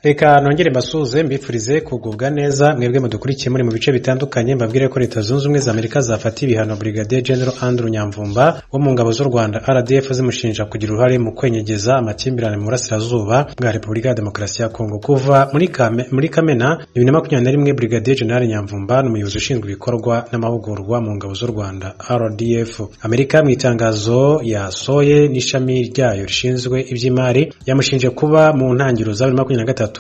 Reka nongere mbasuze mbifurize kugubwa neza mwebwe mudukurikiye muri mu bice bitandukanye mbabwire ko Leta Zunze Ubumwe za Amerika zafatiye ibihano Brigadier General Andrew Nyamvumba wo mu ngabo z'u Rwanda RDF zimushinja kugira uruhare mu kwenyegeza amakimbirane mu burasirazuba bwa Repubulika ya Demokarasi ya Kongo. Kuva muri Kamena 2021 Brigadier General Nyamvumba n'umuyobozi ushinzwe ibikorwa n'amahugurwa mu ngabo z'u Rwanda RDF. Amerika mu itangazo yasoye n'ishami ryayo rishinzwe iby'imari yamushinje kuba mu ntangiriro za 2023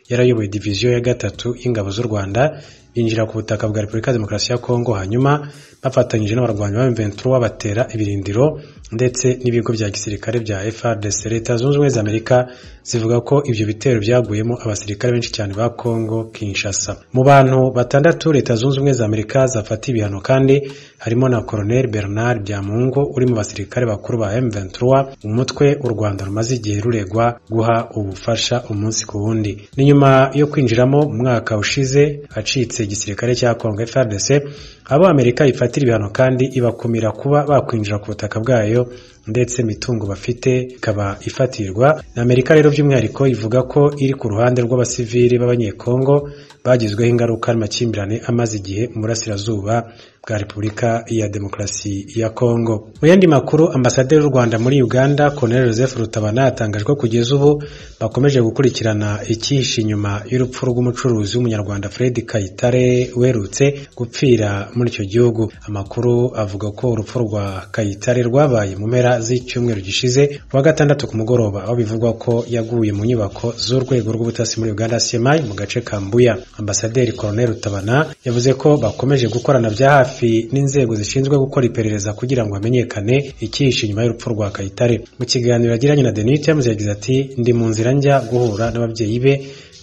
yarayoboye diviziyo ya gatatu y'ingabo z'u Rwanda yinjira ku butaka bwa Repubulika ya Demokarasi ya Kongo, hanyuma bafatanyije n'abarwanyi ba M23 batera ibirindiro ndetse n'ibigo bya gisirikare bya FARDC. Leta Zunze Ubumwe za Amerika zivuga ko ivyo bitero byaguyemo abasirikare benshi cyane ba Kongo Kinshasa. Mu bantu batandatu Leta Zunze Ubumwe za Amerika zafata ibihano kandi harimo na Colonel Bernard Byamungo uri mu basirikare bakuru ba M23, umutwe u Rwanda rumaze igihe ruregwa guha ubufasha umunsi ku wundi. Ni nyuma yo kwinjiramo mu mwaka ushize acitse igisirikare cya Kongo FARDC, abo Amerika ifatira ibihano kandi ibakumira kuba bakwinjira ku butaka bwayo ndetse mitungo bafite ikaba ifatirwa. Na Amerika rero by'umwihariko ivuga ko iri ku ruhande rw'abasivili b'abanyekongo bagizweho ingaruka n'amakimbirane amaze igihe mu burasirazuba bwa Repubulika ya Demokarasi ya Kongo. Mu yandi makuru, ambasaderi w'u Rwanda muri Uganda Colonel Joseph Rutabana yatangajwe ko kugeza ubu bakomeje gukurikirana ikihishe inyuma y'urupfu rw'umucuruzi w'umunyarwanda Fred Kayitare werutse gupfira muri icyo gihugu. Amakuru avuga ko urupfu rwa Kayitare rwabaye mu mpera z'icyumweru gishize wa gatandatu ku mugoroba, aho bivugwa ko yaguye mu nyubako z'urwego rw'ubutasi muri Uganda CMI mu gace ka Mbuya. Ambasaderi Colonel Rutabana yavuze ko bakomeje gukorana bya hafi n'inzego zishinzwe gukora iperereza kugira ngo hamenyekane ikihishe inyuma y'urupfu rwa Kayitare. Mu kiganiro yagiranye na The New Times yagize ati, ndi mu nzira njya guhura n'ababyeyi be,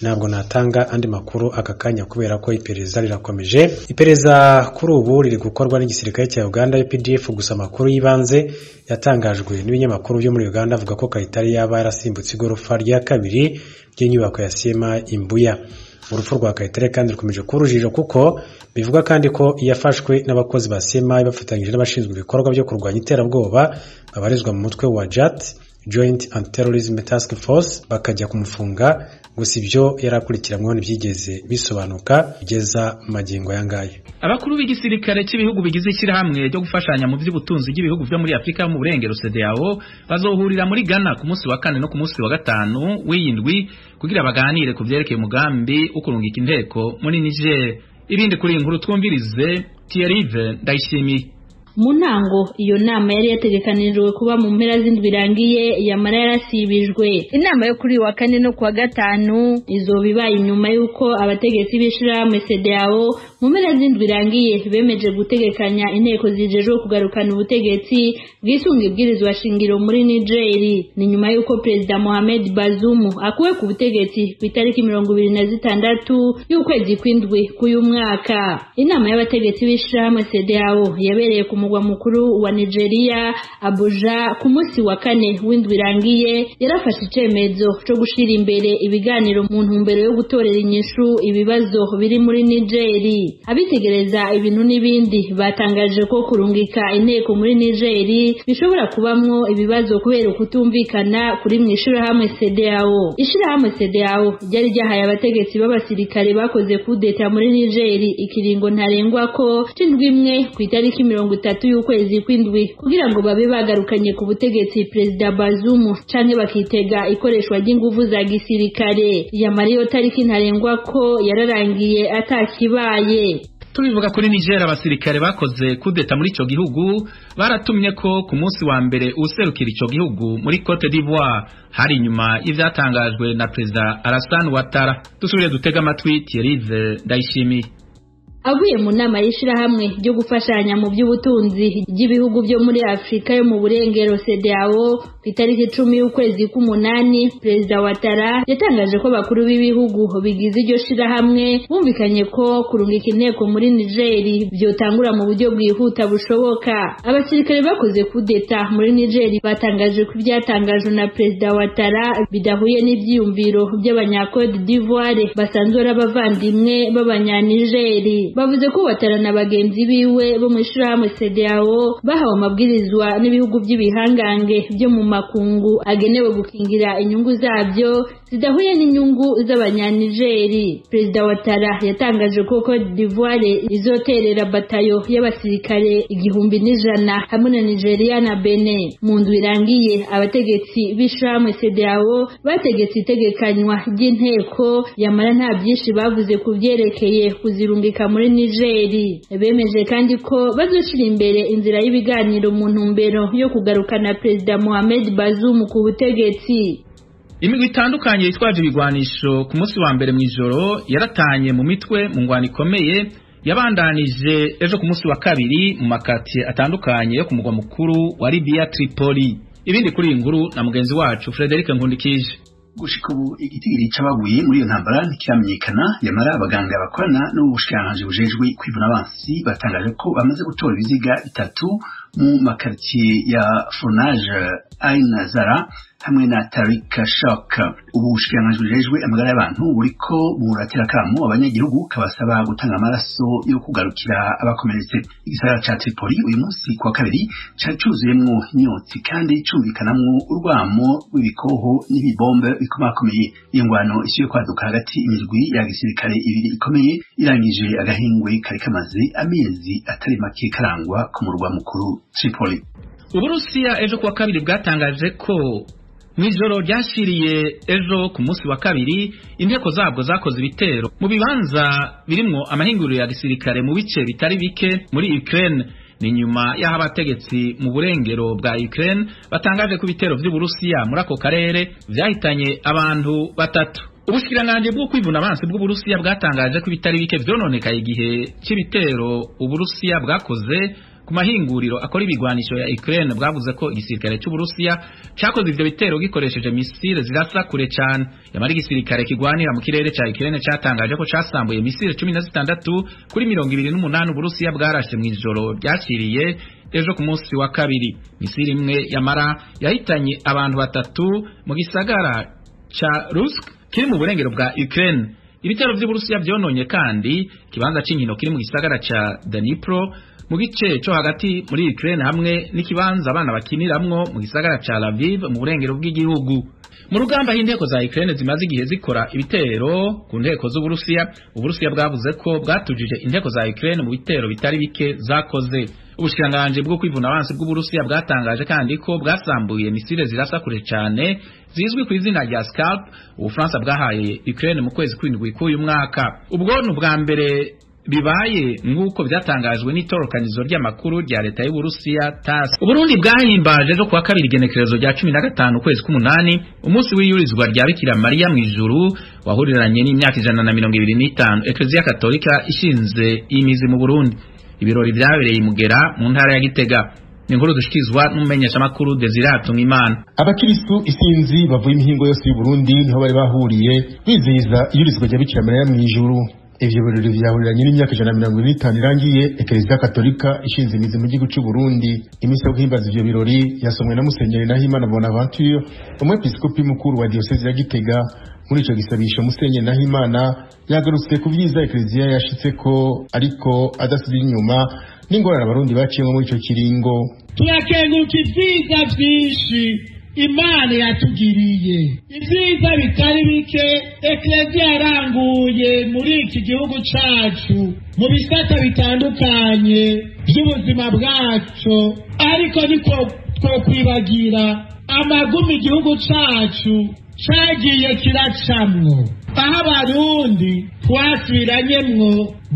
ntabwo natanga andi makuru aka kanya kubera ko iperereza rirakomeje. Iperereza kuri ubu riri gukorwa n'igisirikare cya Uganda UPDF, gusa amakuru y'ibanze yatangajwe n'ibinyamakuru byo muri Uganda avuga ko Kayitare yaba yarasimbutse igorofa rya kabiri ry'inyubako ya CMI Imbuya. Urupfu rwa Kayitare kandi rukomeje kurujijo kuko bivuga kandi ko yafashwe n'abakozi ba CMI bafatanyije n'abashinzwe ibikorwa byo kurwanya iterabwoba babarizwa mu mutwe wa JAT, Joint Anti-Terrorism Task Force, bakajya kumufunga. Gusa ibyo yarakurikiranweho n'ibyigeze bisobanuka kugeza magingo yangaye. Abakuru b'igisirikare cy'ibihugu bigize ishyirahamwe ryo gufashanya mu by'ubutunzi bw'ibihugu byo muri Afrika mu burengero CEDEAO bazohurira muri Ghana ku munsi wa 4 no ku munsi wa 5 w'indwi kugira baganire ku byerekeye umugambi ukurungika inteko muri Niger. Ibindi kuri inkuru twumvirize Thierry Ndayishimiye. Mu ntango iyo nama yari yategekanijwe kuba mu mpera z'indwi irangiye yamara yarasibijwe. Inama yo kuri wa 4 no kuwa 5 izoba ibaye nyuma y'uko abategetsi b'ishirahamwe CEDEAO mu mpera z'indwi irangiye bemeje gutegekanya inteko zijejwe kugarukana ubutegetsi bwisunga ibwirizwa shingiro muri Niger. Ni nyuma y'uko Perezida Mohamed Bazoum akuwe ku butegetsi ku itariki 26 y'ukwezi kw'indwi k'uyu mwaka. Inama y'abategetsi b'ishirahamwe CEDEAO yabereye ku mugwa mukuru wa Nigeria Abuja ku munsi wa 4 w'indwi irangiye yarafashe icemezo cyo gushira imbere ibiganiro mu ntumbero yo gutorera inyishu ibibazo biri muri Niger. Abitegereza ibintu n'ibindi batangaje ko kurungika inteko muri Niger bishobora kubamwo ibibazo kubera kutumvikana kuri mwishirahamwe CEDEAO. Ishirahamwe CEDEAO ryari ryahaye abategetsi b'abasirikare bakoze kudeta muri Niger ikiringo ntarengwa ko c'indwi imwe ku itariki 30 y'ukwezi kw'indwi kugira ngo babe bagarukanye ku butegetsi Perezida Bazoum canke bakitega ikoreshwa ry'inguvu za gisirikare. Yamariyo tariki ntarengwa ko yararangiye atakibaye. Tubivuga kuri Niger, abasirikare bakoze kudeta muri ico gihugu baratumye ko ku munsi wa mbere userukira ico gihugu muri Cote d'Ivoire hari nyuma y'ivyatangajwe na Perezida Alassane Ouattara. Dusubire dutega amatwi Thierry Ndayishimiye. Avuye mu nama y'ishirahamwe ryo gufashanya mu by'ubutunzi by'ibihugu byo muri Afrika yo mu burengero CEDEAO ku itariki 10 y'ukwezi k'umunani, Perezida Ouattara yatangaje ko bakuru b'ibihugu bigize iryo shirahamwe bumvikanye ko kurungika inteko muri Niger byotangura mu buryo bwihuta bushoboka. Abasirikare bakoze kudeta muri Niger batangaje ko ibyatangajwe na Perezida Ouattara bidahuye n'ibyiyumviro by'abanya Cote d'Ivoire basanzwe ari abavandimwe b'abanya Niger. bavuze ko Ouattara na bagenzi biwe bo mu ishirahamwe CEDEAO bahawe amabwirizwa n'ibihugu by'ibihangange byo mu makungu agenewe gukingira inyungu zabyo zidahuye n'inyungu z'abanyanigeri. Perezida Ouattara yatangaje ko Cote d'Ivoire izoterera batayo y'abasirikare 1,100 hamwe na Nigeria na Benin. Mu ndwi irangiye abategetsi b'ishirahamwe CEDEAO bategetse itegekanywa ry'inteko yamara nta byinshi bavuze ku byerekeye kuzirungika muri Nigeri. Bemeje kandi ko bazoshira imbere inzira y'ibiganiro mu ntumbero yo kugarukana Perezida Mohamed Bazoum ku butegetsi. Imigwi itandukanye yitwaje ibigwanisho ku munsi wa mbere mw'ijoro yaratanye mu mitwe mu ngwano ikomeye yabandanije ejo ku munsi wa kabiri mu makati atandukanye yo ku mugwa mukuru wa Libya Tripoli. Ibindi kuri iyi nkuru na mugenzi wacu Frederic Nkundikije. Gushika ubu igitigiri c'abaguye muri iyo ntambara ntikiramenyekana, yamara abaganga bakorana n'ubushikiranganji bujejwe kwivuna abansi batangaje ko bamaze gutora ibiziga 3 mu makartier ya Fournage, Ain Zara hamwe na Tarik Shok. Ubu bushikiranganji bujejwe amagara y'abantu buriko buratera kamo abanyagihugu kabasaba gutanga amaraso yo kugarukira abakomeretse. Igisagara ca Tripoli uyu munsi kwa kabiri cari cuzuyemwo inyotsi kandi cumvikanamwo urwamo rw'ibikoho n'ibibombe bikomakomeye. Iyo ngwano isiyo kwaduka hagati imirwi ya gisirikare ibiri ikomeye irangije agahingwe kari kamaze amezi atari make karangwa ku murwa mukuru Tripoli. Uburusiya ejo kuwa kabiri bwatangaje ko mw'ijoro ryashiriye ejo ku munsi wa kabiri inteko zabwo zakoze ibitero mu bibanza birimwo amahinguriro ya gisirikare mu bice bitari bike muri Ukraine. Ni nyuma y'aho abategetsi mu burengero bwa Ukraine batangaje ko ibitero vy'Uburusiya muri ako karere vyahitanye abantu 3. Ubushikiranganji bwo kwivuna abansi bw'Uburusiya bwatangaje ko bitari bike vyononekaye igihe c'ibitero Uburusiya bwakoze ku mahinguriro akora ibigwanisho ya Ukraine. Bwavuze ko igisirikare cy'Uburusiya cyakoze ivyo bitero gikoresheje misile zirasa kure cyane. Yamara igisirikare kigwanira mu kirere ca Ukraine cyatangaje ko casambuye misile 16 kuri 28 Uburusiya bwarashe mw'ijoro ryashiriye ejo ku munsi wa kabiri. Misile imwe yamara yahitanye abantu 3 mu gisagara ca Rusk kiri mu burengero bwa Ukraine. Ibitero vy'Uburusiya vyononye kandi kibanza c'inkino kiri mu gisagara ca Dnipro mu gice cyo hagati muri Ukraine hamwe n'ikibanza abana bakiniramwo mu gisagara ca Lviv mu burengero bw'igihugu. Mu rugamba h'inteko za Ukraine zimaze igihe zikora ibitero ku nteko z'Uburusiya, Uburusiya bwavuze ko bwatujije inteko za Ukraine mu bitero bitari bike zakoze. Ubushikiranganji bwo kwivuna abansi bw'Uburusiya bwatangaje kandi ko bwasambuye misile zirasa kure cyane zizwi ku izina rya Scalp Ubufaransa bwahaye Ukraine mu kwezi kw'indwi k'uyu mwaka. Ubwo ni ubwa mbere bibaye nk'uko byatangajwe n'itorokanizo ry'amakuru rya leta y'Uburusiya TASS. Uburundi bwahimbaje ejo kuwa kabiri igenekerezo rya 15 kwezi k'umunani umunsi w'iyurizwa rya Bikira Mariya mw'ijuru wahuriranye n'imyaka 125 Eklezia Katolika ishinze imizi mu Burundi. Ibirori byabereye Mugera mu ntara ya Gitega. Inkuru dushikizwa n'umumenyesha makuru Desirato Ngimana. Abakristo isinzi bavuye imihingo yose y'u Burundi niho bari bahuriye bizihiza iyurizwa rya Bikira Mariya mw'ijuru. Ivyo birori vyahuriranye n'imyaka 125 irangiye Eklezia Katolika ishinze imizi mu gihugu cy'u Burundi. Imisi yo guhimbaza ivyo birori yasomwe na Musenyeri Nahimana Bonaventure, umwepiskopi mukuru wa diocese ya Gitega. Muri ico gisabisho Musenyeri Nahimana yagarutse ku vyiza Eklezia yashitseko ariko adasubira inyuma n'ingorane abarundi baciyemo muri ico kiringo. Turakenguka ivyiza vyinshi Imana yatugiriye, ivyiza bitari bike Eklezia yaranguye muri iki gihugu cacu mu bisata bitandukanye by'ubuzima bwacu, ariko niko twokwibagira amagumi igihugu cacu cagiye kiracamwo, aho abarundi twasubiranyemwo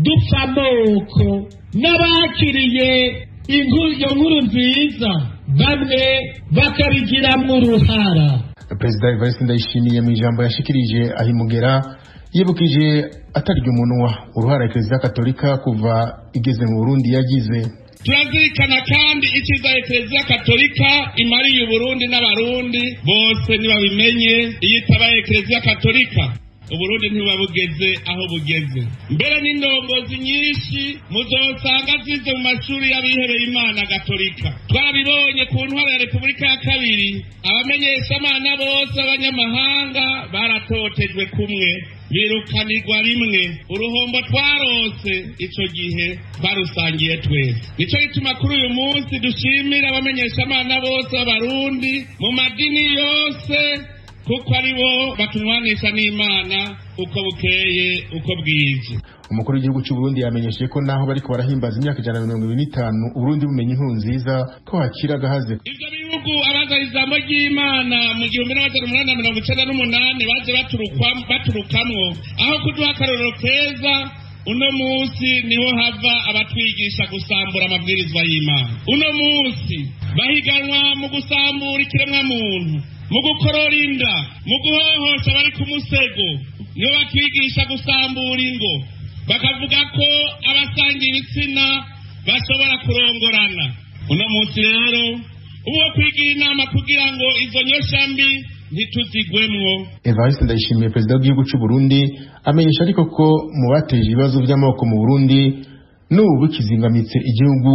dupfa amoko n'abakiriye iyo nkuru nziza bamwe bakabigiramwo uruhara. Perezida Evariste Ndayishimiye mu ijambo yashikirije ahimugera yibukije atarya umunwa uruhara Eklezia Katolika kuva igeze mu Burundi yagize. Turazirikana kandi iciza Eklezia Katolika imariye Burundi n'abarundi bose nibabimenye. Iyitaba Eklezia Katolika Uburundi ntibabugeze aho bugeze. Mbere n'indongozi nyinshi muzosanga zize mu mashuri y'abihebeye Imana Gatolika. Twabibonye ku ntwaro ya Repubulika ya kabiri, abamenyeshamana bose abanyamahanga baratotejwe kumwe. birukanirwa rimwe. Uruhombo twarose ico gihe twarusangiye twese. Nico gituma kuri uyu munsi dushimira abamenyeshamana bose b'abarundi mu madini yose, kuko aribo batunwanisha n'Imana uko bukeye uko bwije. Umukuru w'igihugu cy'u Burundi yamenyesheje ko naho bariko barahimbaza imyaka 125 Uburundi bumenye inkuru nziza ko hakira gahaze. Ivyo bihugu abaza ijambo ry'Imana mu 1898 baje baturukamwo aho kuduha akarorero keza, uno munsi niho hava abatwigisha gusambura amabwirizwa y'Imana. Uno munsi bahiganwa mu gusambura ikiremwa muntu, mu gukorora inda, mu guhohosha bari ku musego, niho batwigisha gusambura ingo, bakavuga ko abasangiye ibitsina bashobora kurongorana. Uno munsi rero uwo kwigira inama kugira ngo izo nyoshambi ntituzigwemwo. Evariste Ndayishimiye, perezida w'igihugu cy'u Burundi, amenyesha ariko ko mu bateje ibibazo by'amoko mu Burundi n'ubu bikizingamitse igihugu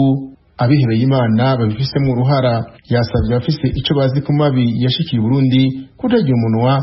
abihebeye Imana babifisemo uruhara. Yasabye abafise ico bazi ku mabi yashikiye Burundi kutagira umunwa